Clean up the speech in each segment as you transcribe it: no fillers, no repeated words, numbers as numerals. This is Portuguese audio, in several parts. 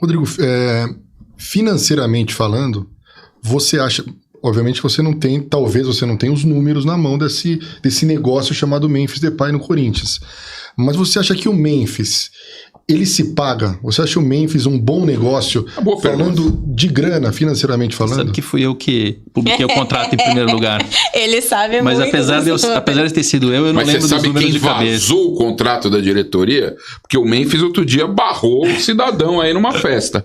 Rodrigo, financeiramente falando, você acha... Obviamente você não tem, talvez você não tenha os números na mão desse negócio chamado Memphis Depay no Corinthians. Mas você acha que o Memphis, ele se paga? Você acha o Memphis um bom negócio, falando de grana, financeiramente falando? Sabe que fui eu que publiquei o contrato em primeiro lugar. Ele sabe mas muito. Mas apesar de ter sido eu não lembro dos números de cabeça. Mas você sabe quem vazou o contrato da diretoria? Porque o Memphis outro dia barrou o cidadão aí numa festa.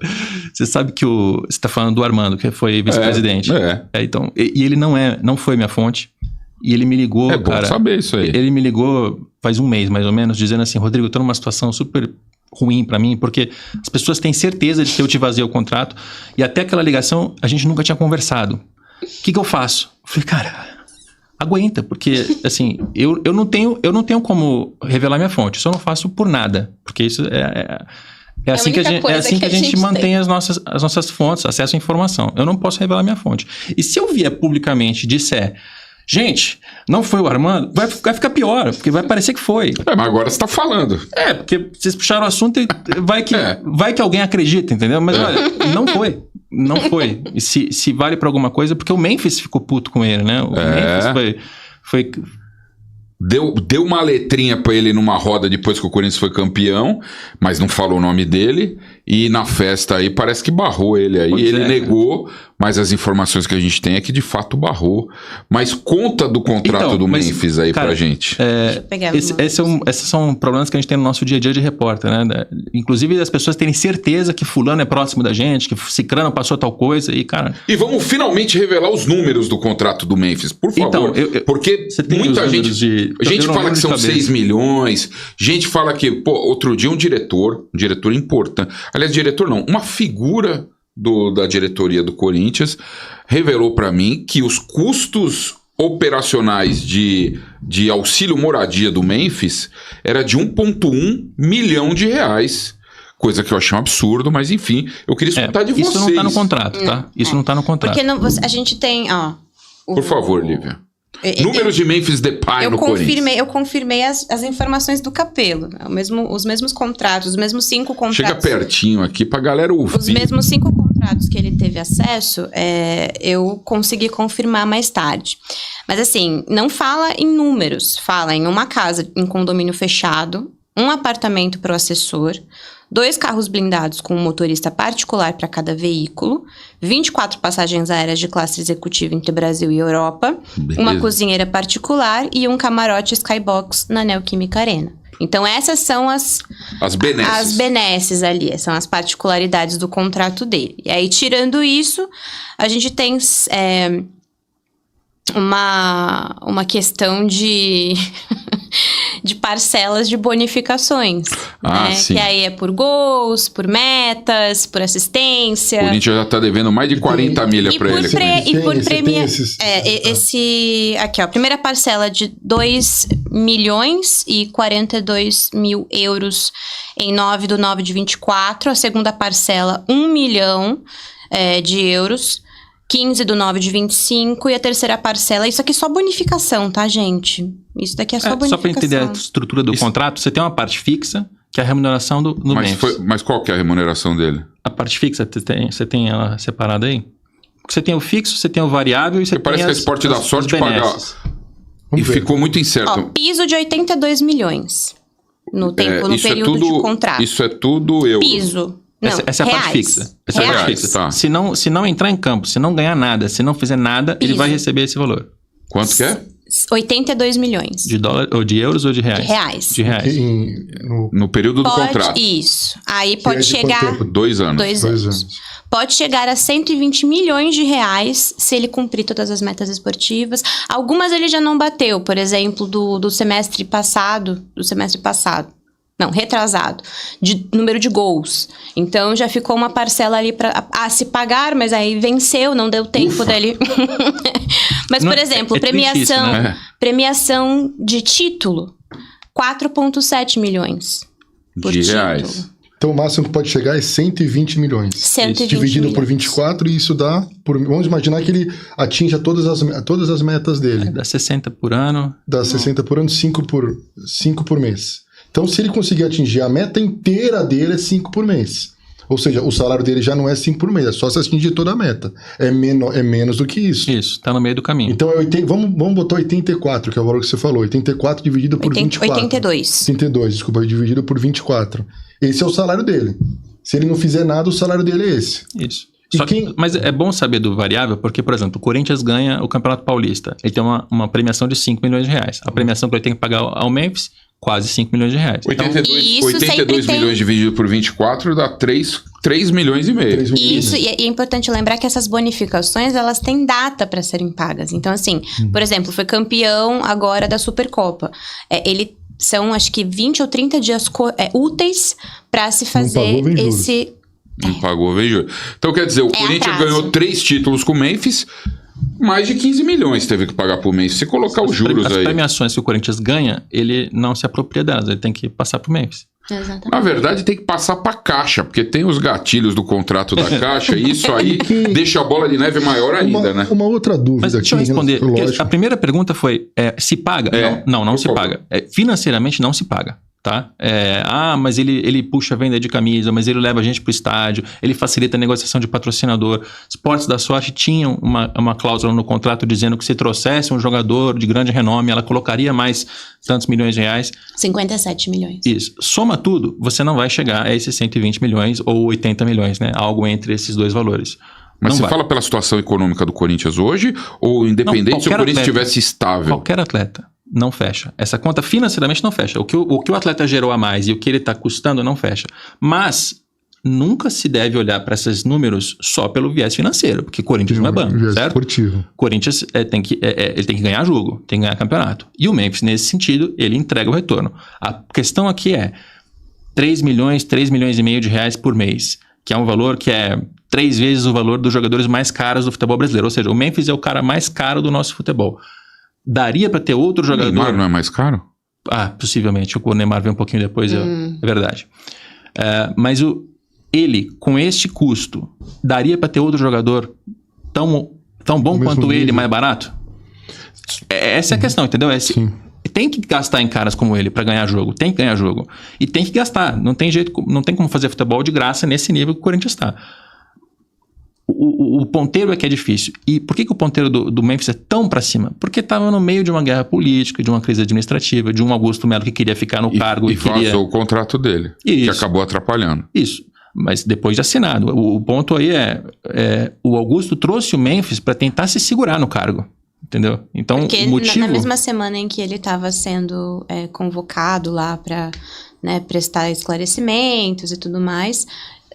Você sabe que você está falando do Armando, que foi vice-presidente. Então, e ele não foi minha fonte. E ele me ligou, cara... É bom saber isso aí. Ele me ligou faz um mês, mais ou menos, dizendo assim, Rodrigo, eu tô numa situação super ruim pra mim, porque as pessoas têm certeza de que eu te vazei o contrato, e até aquela ligação a gente nunca tinha conversado. O que eu faço? Eu falei, cara, aguenta, porque, assim, eu não tenho como revelar minha fonte, só não faço por nada, porque isso é assim que a gente mantém as nossas fontes, acesso à informação. Eu não posso revelar minha fonte. E se eu vier publicamente e disser... Gente, não foi o Armando, vai ficar pior, porque vai parecer que foi. Mas agora você tá falando. Porque vocês puxaram o assunto e vai que alguém acredita, entendeu? Mas olha, não foi. E se vale pra alguma coisa, porque o Memphis ficou puto com ele, né? O Memphis foi... Deu uma letrinha pra ele numa roda depois que o Corinthians foi campeão, mas não falou o nome dele, e na festa aí parece que barrou ele aí. Ele negou, mas as informações que a gente tem é que de fato barrou. Mas conta do contrato do Memphis aí, cara, pra gente. Esses são problemas que a gente tem no nosso dia a dia de repórter, né? Inclusive as pessoas terem certeza que fulano é próximo da gente, que cicrano passou tal coisa e, cara... E vamos finalmente revelar os números do contrato do Memphis, por favor. Porque muita gente... A gente fala que são 6 milhões, gente fala que, outro dia um diretor importante, aliás, diretor não, uma figura da diretoria do Corinthians revelou para mim que os custos operacionais de auxílio moradia do Memphis era de 1,1 milhão de reais. Coisa que eu achei um absurdo, mas enfim, eu queria escutar de vocês. Isso não tá no contrato, tá? Isso não tá no contrato. Porque a gente tem, Por favor, Lívia. Números de Memphis Depay no Corinthians. Eu confirmei as informações do Capello. Os mesmos contratos, os mesmos 5 contratos. Chega pertinho aqui pra galera ouvir. Os mesmos 5 contratos que ele teve acesso, eu consegui confirmar mais tarde. Mas assim, não fala em números. Fala em uma casa em condomínio fechado, um apartamento para o assessor, 2 carros blindados com um motorista particular para cada veículo, 24 passagens aéreas de classe executiva entre Brasil e Europa, uma cozinheira particular e um camarote Skybox na Neoquímica Arena. Então essas são as benesses ali, são as particularidades do contrato dele. E aí, tirando isso, a gente tem uma questão de parcelas de bonificações, né? Sim. Que aí é por gols, por metas, por assistência. O Corinthians já tá devendo mais de 40 milha para ele. E por premiação. Aqui, ó, primeira parcela de 2 milhões e 42 mil euros em 9/9/24. A segunda parcela, 1 milhão de euros. 15/9/25 e a terceira parcela, isso aqui é só bonificação, tá, gente? Isso daqui é só bonificação. Só para entender a estrutura do contrato, você tem uma parte fixa, que é a remuneração do Memphis. Mas qual que é a remuneração dele? A parte fixa, você tem ela separada aí? Você tem o fixo, você tem o variável e você tem parece que a Esporte da Sorte pagar. E ficou muito incerto. Piso de 82 milhões no período de contrato. Isso é tudo euro. Piso. Não, essa é a parte fixa. Essa é a parte fixa. Tá. Se não entrar em campo, se não ganhar nada, se não fizer nada, ele vai receber esse valor. Quanto que é? 82 milhões. De dólar, ou de euros ou de reais? De reais. No período do contrato. Isso. Aí pode chegar... 2 anos. 2 anos. Pode chegar a 120 milhões de reais se ele cumprir todas as metas esportivas. Algumas ele já não bateu, por exemplo, do semestre passado. Não, retrasado, de número de gols. Então, já ficou uma parcela ali a se pagar, mas aí venceu, não deu tempo dele. Mas, por exemplo, premiação de título, 4,7 milhões por de título. Reais. Então, o máximo que pode chegar é 120 milhões. 120 dividido milhões. por 24, e isso dá... Vamos imaginar que ele atinja todas as metas dele. Dá 60 por ano. Dá 60 por ano, 5 por mês. Então, se ele conseguir atingir a meta inteira dele, é 5 por mês. Ou seja, o salário dele já não é 5 por mês, é só se atingir toda a meta. É menos do que isso. Isso, tá no meio do caminho. Então, vamos botar 84, que é o valor que você falou. 84 dividido por 24. 82, desculpa, dividido por 24. Esse é o salário dele. Se ele não fizer nada, o salário dele é esse. Isso. Mas é bom saber do variável, porque, por exemplo, o Corinthians ganha o Campeonato Paulista. Ele tem uma premiação de 5 milhões de reais. A premiação que ele tem que pagar ao Memphis, quase 5 milhões de reais. 82 milhões dividido por 24 dá 3 milhões e meio. Isso, e é importante lembrar que essas bonificações, elas têm data para serem pagas. Então, assim, por exemplo, foi campeão agora da Supercopa. Ele são, acho que, 20 ou 30 dias úteis para se fazer esse... Não pagou, veja. Então, quer dizer, o Corinthians ganhou 3 títulos com o Memphis, mais de 15 milhões teve que pagar por mês. Se colocar os juros aí... As premiações que o Corinthians ganha, ele não se apropria delas, ele tem que passar pro Memphis. Exatamente. Na verdade, tem que passar pra Caixa, porque tem os gatilhos do contrato da Caixa e isso aí deixa a bola de neve maior ainda, né? Uma outra dúvida. Mas deixa eu responder. A primeira pergunta foi, se paga? Não se paga. Financeiramente não se paga. Tá? Mas ele puxa a venda de camisa, mas ele leva a gente pro estádio, ele facilita a negociação de patrocinador. Esportes da Sorte tinham uma cláusula no contrato dizendo que se trouxesse um jogador de grande renome, ela colocaria mais tantos milhões de reais. 57 milhões. Isso. Soma tudo, você não vai chegar a esses 120 milhões ou 80 milhões, né? Algo entre esses dois valores. Mas você fala pela situação econômica do Corinthians hoje, ou independente se o Corinthians estivesse estável? Qualquer atleta. Não fecha. Essa conta financeiramente não fecha. O que o atleta gerou a mais e o que ele está custando não fecha. Mas nunca se deve olhar para esses números só pelo viés financeiro, porque Corinthians não é banco, viés certo? Esportivo. Corinthians ele tem que ganhar jogo, tem que ganhar campeonato. E o Memphis, nesse sentido, ele entrega o retorno. A questão aqui é 3 milhões e meio de reais por mês, que é um valor que é 3 vezes o valor dos jogadores mais caros do futebol brasileiro. Ou seja, o Memphis é o cara mais caro do nosso futebol. Daria para ter outro jogador... O Neymar não é mais caro? Possivelmente. O Neymar veio um pouquinho depois, é verdade. Mas ele, com este custo, daria para ter outro jogador tão bom quanto ele, mais barato? Essa é a questão, entendeu? Tem que gastar em caras como ele para ganhar jogo. Tem que ganhar jogo. E tem que gastar. Não tem jeito, não tem como fazer futebol de graça nesse nível que o Corinthians está. O ponteiro é que é difícil. E por que o ponteiro do Memphis é tão para cima? Porque estava no meio de uma guerra política, de uma crise administrativa, de um Augusto Melo que queria ficar no cargo. E vazou o contrato dele, que acabou atrapalhando. Isso, mas depois de assinado. O ponto aí o Augusto trouxe o Memphis para tentar se segurar no cargo. Entendeu? Então, porque o motivo... na mesma semana em que ele estava sendo convocado lá para prestar esclarecimentos e tudo mais...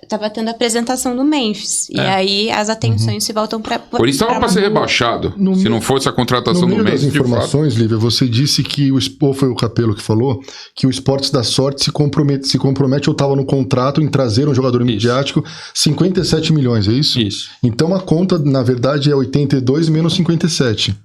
Tava tendo a apresentação do Memphis. E aí as atenções se voltam para... Por isso estava para ser rebaixado. Se não fosse a contratação do Memphis. No meio das informações, Lívia, você disse que foi o Capello que falou, que o Esportes da Sorte se compromete ou estava no contrato em trazer um jogador midiático, 57 milhões, é isso? Isso. Então a conta, na verdade, é 82 menos 57.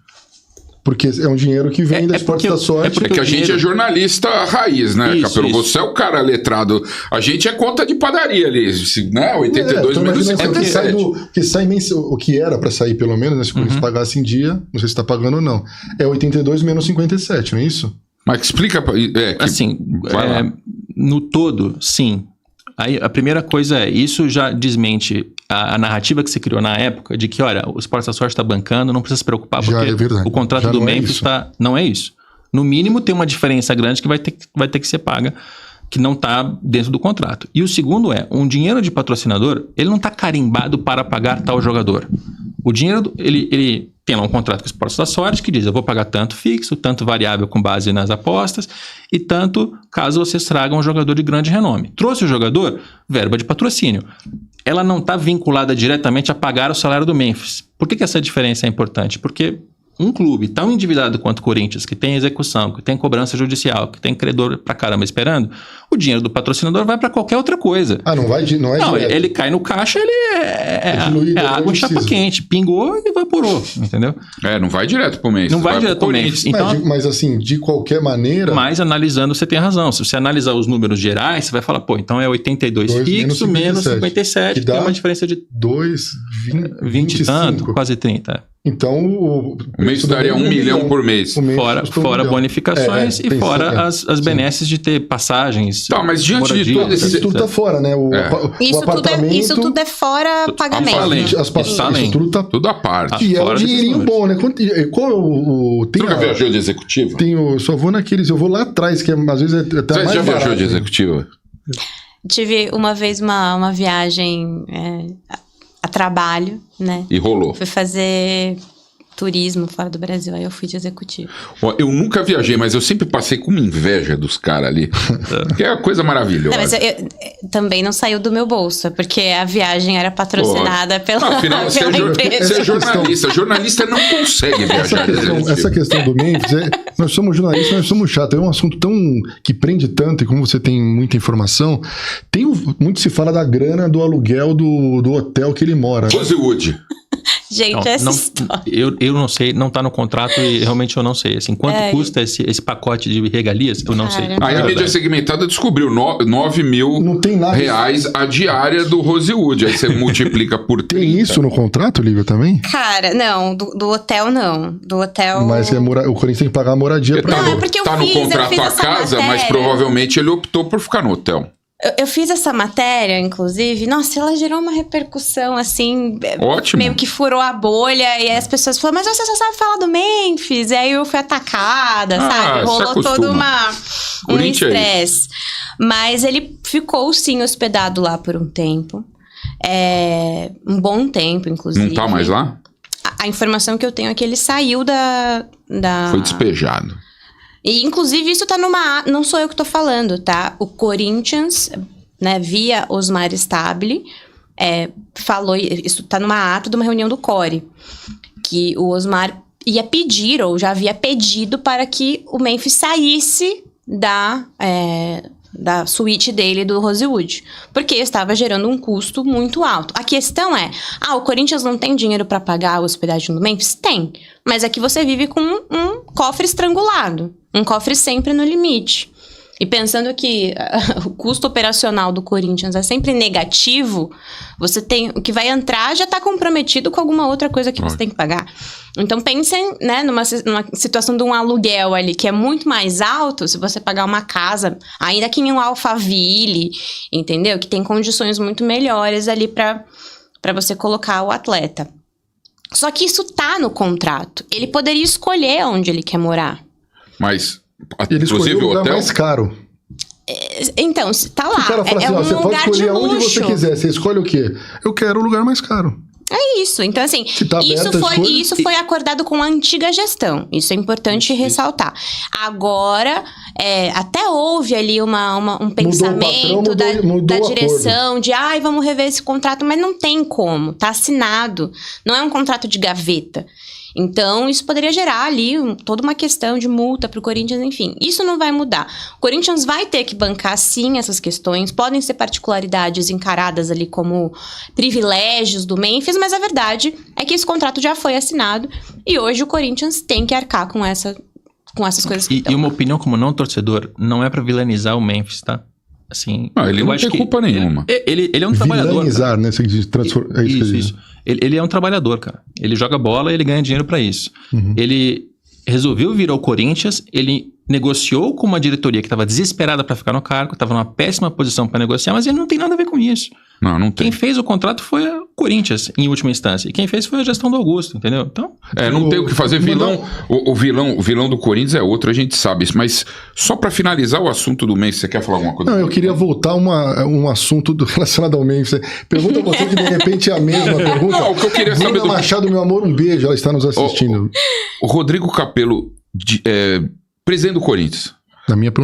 Porque é um dinheiro que vem da Esportes da Sorte. É que a gente é jornalista raiz, né, Capello? Você é o cara letrado. A gente é conta de padaria ali, né? 82 menos 57. O que era para sair, pelo menos, né? Se o Corinthians pagasse em dia, não sei se está pagando ou não. É 82 menos 57, não é isso? Mas explica... no todo, sim. Aí a primeira coisa isso já desmente a narrativa que se criou na época de que, olha, o Esportes da Sorte está bancando, não precisa se preocupar, porque o contrato do Memphis não é isso. No mínimo tem uma diferença grande que vai ter que ser paga, que não está dentro do contrato. E o segundo um dinheiro de patrocinador, ele não está carimbado para pagar tal jogador. O dinheiro, ele tem lá um contrato com o Esportes da Sorte que diz, eu vou pagar tanto fixo, tanto variável com base nas apostas e tanto caso vocês tragam um jogador de grande renome. Trouxe o jogador, verba de patrocínio. Ela não está vinculada diretamente a pagar o salário do Memphis. Por que essa diferença é importante? Porque um clube tão endividado quanto o Corinthians, que tem execução, que tem cobrança judicial, que tem credor pra caramba esperando, o dinheiro do patrocinador vai pra qualquer outra coisa. Não, ele cai no caixa, ele é água de chapa quente. Pingou e evaporou, entendeu? Não vai direto pro Memphis. Não vai direto pro Memphis. Então, mas assim, de qualquer maneira... Mas analisando, você tem razão. Se você analisar os números gerais, você vai falar, então é 82 fixo, menos 57, que dá uma diferença de 20 e tanto, quase 30. Então, o Memphis daria 1 milhão por mês. Fora bonificações e fora as benesses de ter passagens. Tá, mas diante de tudo isso tudo tá fora, né? O apartamento... Isso tudo é fora pagamento. As passagens, isso tudo à parte. E é um dinheirinho bom, né? Qual é o... Você nunca viajou de executivo? Só vou naqueles... Eu vou lá atrás, que às vezes é até mais barato. Você já viajou de executivo? Tive uma vez uma viagem... a trabalho, né? E rolou. Fui fazer turismo fora do Brasil, aí eu fui de executivo. Eu nunca viajei, mas eu sempre passei com uma inveja dos caras ali. Que é uma coisa maravilhosa. Não, mas eu também não saiu do meu bolso, porque a viagem era patrocinada pela afinal, você é jornalista. Jornalista não consegue viajar. Essa questão do Memphis, nós somos jornalistas, nós somos chatos. É um assunto tão que prende tanto, e como você tem muita informação, muito se fala da grana do aluguel do hotel que ele mora. Rosewood. Gente, essa história... Eu não sei, não tá no contrato e realmente eu não sei. Assim, quanto custa esse pacote de regalias? Eu não sei. Aí a mídia segmentada descobriu 9 mil reais a diária do Rosewood. Aí você multiplica por 30. Tem isso no contrato, Lívia, também? Cara, não. Do hotel, não. Do hotel... Mas o Corinthians tem que pagar a moradia pra ele. Tá no contrato a casa, mas provavelmente ele optou por ficar no hotel. Eu fiz essa matéria, inclusive, nossa, ela gerou uma repercussão, assim... Ótimo. Meio que furou a bolha, e aí as pessoas falaram, mas você só sabe falar do Memphis, e aí eu fui atacada, sabe? Rolou todo um estresse. Mas ele ficou, sim, hospedado lá por um tempo. Um bom tempo, inclusive. Não tá mais lá? A informação que eu tenho é que ele saiu da... Foi despejado. E, inclusive, isso tá não sou eu que tô falando, tá? O Corinthians, né, via Osmar Stabile, falou, isso tá numa ata de uma reunião do CORE, que o Osmar ia pedir, ou já havia pedido, para que o Memphis saísse da suíte dele do Rosewood, porque estava gerando um custo muito alto. A questão é, o Corinthians não tem dinheiro para pagar a hospedagem do Memphis? Tem, mas aqui você vive com um cofre estrangulado, um cofre sempre no limite. E pensando que o custo operacional do Corinthians é sempre negativo, você tem o que vai entrar já está comprometido com alguma outra coisa que você tem que pagar. Então pensem, né, numa situação de um aluguel ali que é muito mais alto, se você pagar uma casa, ainda que em um Alphaville, entendeu? Que tem condições muito melhores ali para você colocar o atleta. Só que isso tá no contrato. Ele poderia escolher onde ele quer morar. Mas ele escolheu o lugar mais caro. Então, tá lá. O cara fala assim, você pode escolher onde você quiser. Você escolhe o quê? Eu quero o lugar mais caro. É isso. Então, assim, isso foi acordado com a antiga gestão. Isso é importante ressaltar. Agora, até houve ali um pensamento da direção de, vamos rever esse contrato, mas não tem como. Tá assinado. Não é um contrato de gaveta. Então, isso poderia gerar ali toda uma questão de multa para o Corinthians, enfim. Isso não vai mudar. O Corinthians vai ter que bancar, sim, essas questões. Podem ser particularidades encaradas ali como privilégios do Memphis, mas a verdade é que esse contrato já foi assinado e hoje o Corinthians tem que arcar com essas coisas que E uma opinião como não torcedor, não é para vilanizar o Memphis, tá? Assim, ele não tem culpa nenhuma. Ele é um trabalhador. Vilanizar, né? Isso. Ele é um trabalhador, cara. Ele joga bola e ele ganha dinheiro pra isso. Uhum. Ele resolveu vir ao Corinthians, ele negociou com uma diretoria que estava desesperada para ficar no cargo, estava numa péssima posição para negociar, mas ele não tem nada a ver com isso. Não tem. Quem fez o contrato foi o Corinthians, em última instância. E quem fez foi a gestão do Augusto, entendeu? Então, não tem o que fazer. O vilão do Corinthians é outro, a gente sabe isso. Mas só para finalizar o assunto do Memphis, você quer falar alguma coisa? Não, eu queria voltar um assunto relacionado ao Memphis. Pergunta a você que de repente é a mesma pergunta. Não, o que eu queria saber do Machado, meu amor, um beijo, ela está nos assistindo. O Rodrigo Capello, presidente do Corinthians.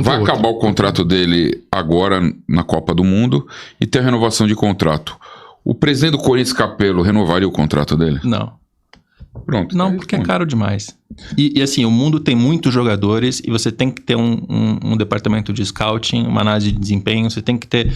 Vai acabar o contrato dele agora na Copa do Mundo e ter a renovação de contrato. O presidente do Corinthians, Capello, renovaria o contrato dele? Não. Pronto. Não, porque é caro demais. E assim, o mundo tem muitos jogadores e você tem que ter um departamento de scouting, uma análise de desempenho, você tem que ter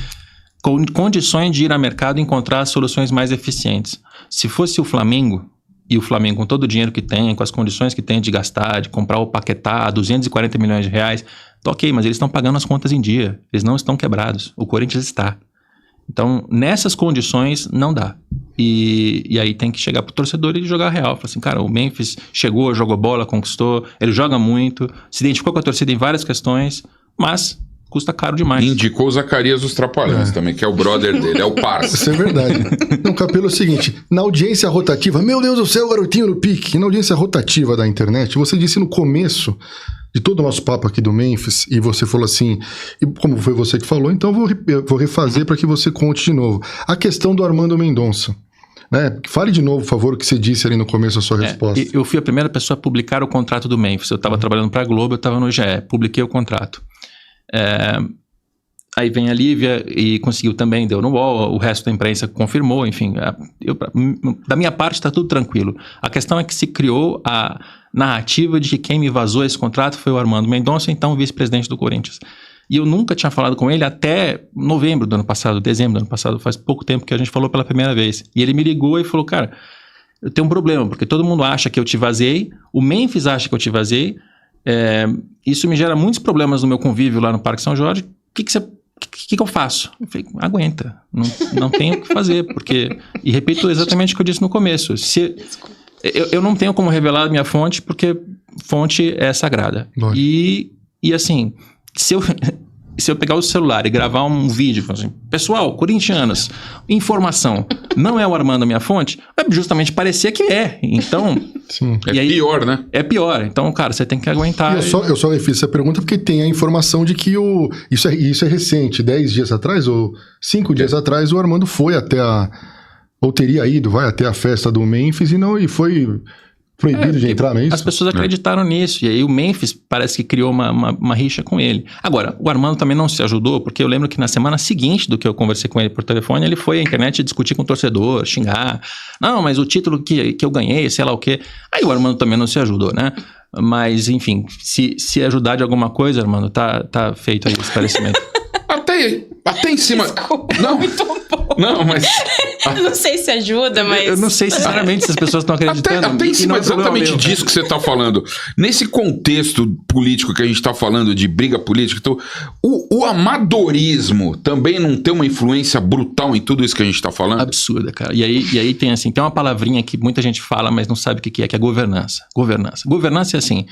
condições de ir ao mercado e encontrar soluções mais eficientes. Se fosse o Flamengo, e o Flamengo com todo o dinheiro que tem, com as condições que tem de gastar, de comprar o Paquetá a 240 milhões de reais, tá ok, mas eles estão pagando as contas em dia, eles não estão quebrados, o Corinthians está. Então, nessas condições, não dá. E aí tem que chegar pro torcedor e jogar real. Fala assim, cara, o Memphis chegou, jogou bola, conquistou, ele joga muito, se identificou com a torcida em várias questões, mas custa caro demais. Indicou o Zacarias dos Trapalhões também, que é o brother dele, é o parça. Isso é verdade. Não, Capelo, é o seguinte, na audiência rotativa, meu Deus do céu, garotinho no pique, na audiência rotativa da internet, você disse no começo de todo o nosso papo aqui do Memphis, e você falou assim, e como foi você que falou, então eu vou refazer para que você conte de novo. A questão do Armando Mendonça. Né? Fale de novo, por favor, o que você disse ali no começo da sua resposta. Eu fui a primeira pessoa a publicar o contrato do Memphis. Eu estava trabalhando para a Globo, eu estava no GE, publiquei o contrato. Aí vem a Lívia e conseguiu também, deu no UOL, o resto da imprensa confirmou, enfim. Da minha parte está tudo tranquilo. A questão é que se criou a narrativa de que quem me vazou esse contrato foi o Armando Mendonça, então vice-presidente do Corinthians. E eu nunca tinha falado com ele até novembro do ano passado, dezembro do ano passado, faz pouco tempo que a gente falou pela primeira vez. E ele me ligou e falou, cara, eu tenho um problema, porque todo mundo acha que eu te vazei, o Memphis acha que eu te vazei, isso me gera muitos problemas no meu convívio lá no Parque São Jorge, o que eu faço? Eu falei, aguenta, não tenho o que fazer, porque... E repito exatamente o que eu disse no começo, eu não tenho como revelar a minha fonte, porque fonte é sagrada. E assim... Se eu pegar o celular e gravar um vídeo, assim, pessoal, corintianos, informação, não é o Armando a minha fonte, vai justamente parecer que é. Então... Sim. Pior, né? É pior. Então, cara, você tem que aguentar. Eu só fiz essa pergunta porque tem a informação de que isso é recente, 10 dias atrás ou 5 dias atrás, o Armando foi até ou teria ido, vai até a festa do Memphis e foi... proibido de entrar, não é isso? As pessoas acreditaram nisso. E aí o Memphis parece que criou uma rixa com ele. Agora, o Armando também não se ajudou, porque eu lembro que na semana seguinte do que eu conversei com ele por telefone, ele foi à internet discutir com o torcedor, xingar. Não, mas o título que eu ganhei, sei lá o quê. Aí o Armando também não se ajudou, né? Mas, enfim, se ajudar de alguma coisa, Armando, tá feito aí o esclarecimento. Até em cima... Desculpa, não, muito bom. Não, mas... Eu não sei se ajuda, mas... Eu não sei, sinceramente, se as pessoas estão acreditando. Até em cima exatamente disso que você está falando. Nesse contexto político que a gente está falando, de briga política, então, o amadorismo também não tem uma influência brutal em tudo isso que a gente está falando? Absurda, cara. E aí tem assim, tem uma palavrinha que muita gente fala, mas não sabe o que é governança. Governança é assim...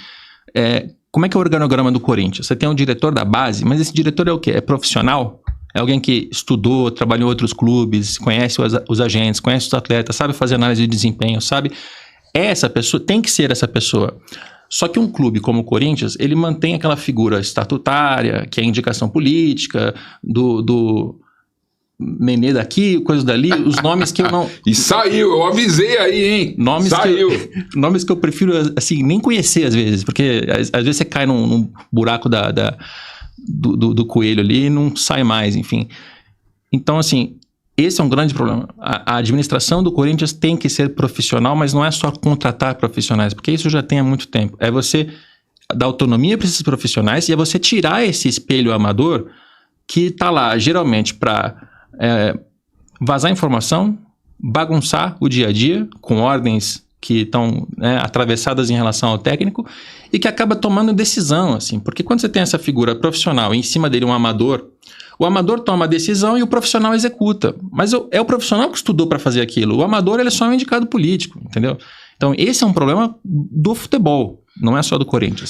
Como é que é o organograma do Corinthians? Você tem um diretor da base, mas esse diretor é o quê? É profissional? É alguém que estudou, trabalhou em outros clubes, conhece os agentes, conhece os atletas, sabe fazer análise de desempenho, sabe? Essa pessoa, tem que ser essa pessoa. Só que um clube como o Corinthians, ele mantém aquela figura estatutária, que é a indicação política, do Menê daqui, coisa dali, os nomes que eu não... E saiu, eu avisei aí, hein? Nomes que eu prefiro, assim, nem conhecer às vezes, porque às vezes você cai num buraco do coelho ali e não sai mais, enfim. Então, assim, esse é um grande problema. A administração do Corinthians tem que ser profissional, mas não é só contratar profissionais, porque isso já tem há muito tempo. É você dar autonomia para esses profissionais e é você tirar esse espelho amador que está lá, geralmente, para... vazar informação, bagunçar o dia a dia com ordens que estão atravessadas em relação ao técnico e que acaba tomando decisão, assim, porque quando você tem essa figura profissional e em cima dele um amador, o amador toma a decisão e o profissional executa, mas é o profissional que estudou para fazer aquilo, o amador ele é só um indicado político, entendeu? Então esse é um problema do futebol, não é só do Corinthians.